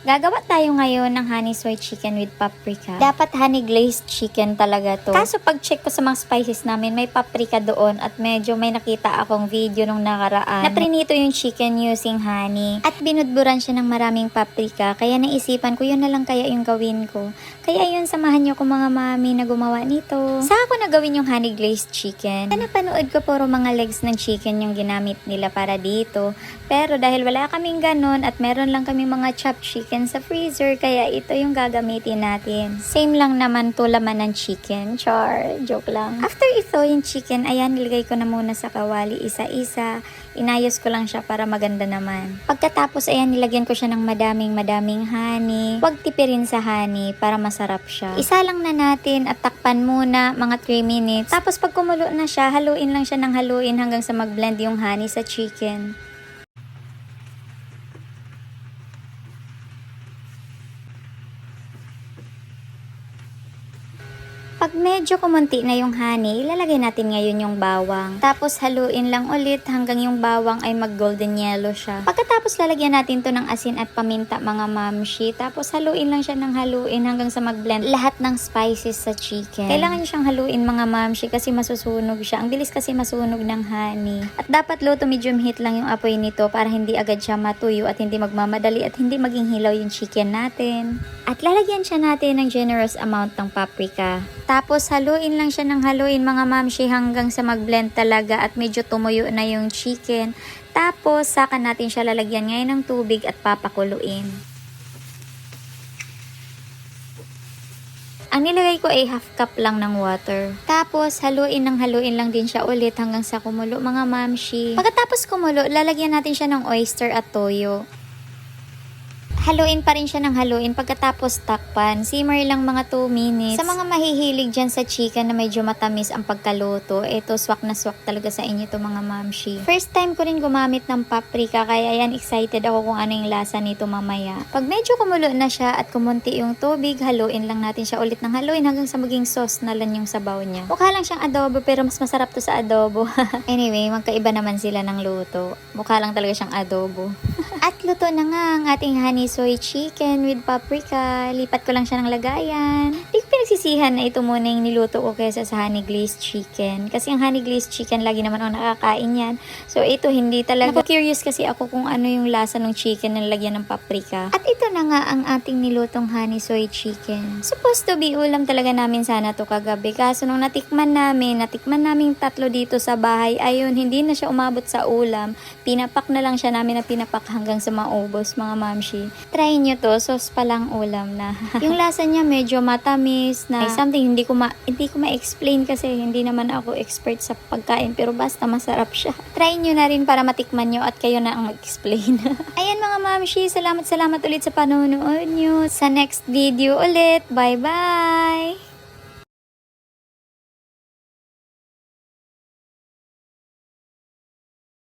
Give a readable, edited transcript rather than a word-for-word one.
Gagawa tayo ngayon ng honey soy chicken with paprika. Dapat honey glazed chicken talaga to. Kaso pag check ko sa mga spices namin, may paprika doon at medyo may nakita akong video nung nakaraan na prinito yung chicken using honey. At binudburan siya ng maraming paprika. Kaya naisipan ko yun na lang kaya yung gawin ko. Kaya yun, samahan niyo ko mga mami na gumawa nito. Saka ko na gawin yung honey glazed chicken. Napanood ko puro mga legs ng chicken yung ginamit nila para dito. Pero dahil wala kaming ganon at meron lang kaming mga chopped chicken sa freezer, kaya ito yung gagamitin natin. Same lang naman to laman ng chicken. Char, joke lang. After ito yung chicken, ayan, nilagay ko na muna sa kawali isa-isa. Inayos ko lang siya para maganda naman. Pagkatapos, ayan, nilagyan ko siya ng madaming honey. Huwag tipirin sa honey para masarap siya. Isa lang na natin at takpan muna mga 3 minutes. Tapos pag kumulo na siya, haluin lang siya ng haluin hanggang sa mag-blend yung honey sa chicken. Pag medyo kumunti na yung honey, ilalagay natin ngayon yung bawang. Tapos haluin lang ulit hanggang yung bawang ay mag golden yellow siya. Pagkatapos lalagyan natin to ng asin at paminta mga mamshi. Tapos haluin lang siya ng haluin hanggang sa mag-blend lahat ng spices sa chicken. Kailangan nyo siyang haluin mga mamshi kasi masusunog siya. Ang bilis kasi masunog ng honey. At dapat low to medium heat lang yung apoy nito para hindi agad siya matuyo at hindi magmamadali at hindi maging hilaw yung chicken natin. At lalagyan siya natin ng generous amount ng paprika. Tapos haluin lang siya ng haluin mga mamshi hanggang sa mag-blend talaga at medyo tumuyo na yung chicken. Tapos saka natin siya lalagyan ngayon ng tubig at papakuluin. Ang nilagay ko ay half cup lang ng water. Tapos haluin lang din siya ulit hanggang sa kumulo mga mamshi. Pagkatapos kumulo, lalagyan natin siya ng oyster at toyo. Haluin pa rin siya ng haluin pagkatapos takpan. Simmer lang mga 2 minutes. Sa mga mahihilig dyan sa chicken na medyo matamis ang pagkaluto, ito swak na swak talaga sa inyo to mga mamshi. First time ko rin gumamit ng paprika kaya yan excited ako kung ano yung lasa nito mamaya. Pag medyo kumulo na siya at kumunti yung tubig, haluin lang natin siya ulit ng haluin hanggang sa maging sauce na lang yung sabaw niya. Mukha lang siyang adobo pero mas masarap to sa adobo. Anyway, magkaiba naman sila ng luto. Mukha lang talaga siyang adobo. At luto na nga ang ating honey soy chicken with paprika. Lipat ko lang siya ng lagayan. Di ko pinagsisihan na ito muna yung niluto ko kaysa sa honey glazed chicken. Kasi ang honey glazed chicken, lagi naman ako nakakain yan. So ito hindi talaga. Curious kasi ako kung ano yung lasa ng chicken na lagyan ng paprika. At ito na nga ang ating nilutong honey soy chicken. Supposed to be ulam talaga namin sana to kagabi. Kaso nung natikman namin 3 tatlo dito sa bahay, ayun, hindi na siya umabot sa ulam. Pinapak na lang siya namin na pinapak hanggang sa maubos mga mamshi. Try nyo to, sauce pa lang ulam na. Yung lasa niya medyo matamis na something hindi ko ma-explain kasi hindi naman ako expert sa pagkain pero basta masarap siya. Try nyo na rin para matikman nyo at kayo na ang mag-explain. Ayan mga mamshi, salamat ulit sa panonood nyo. Sa next video ulit. Bye bye!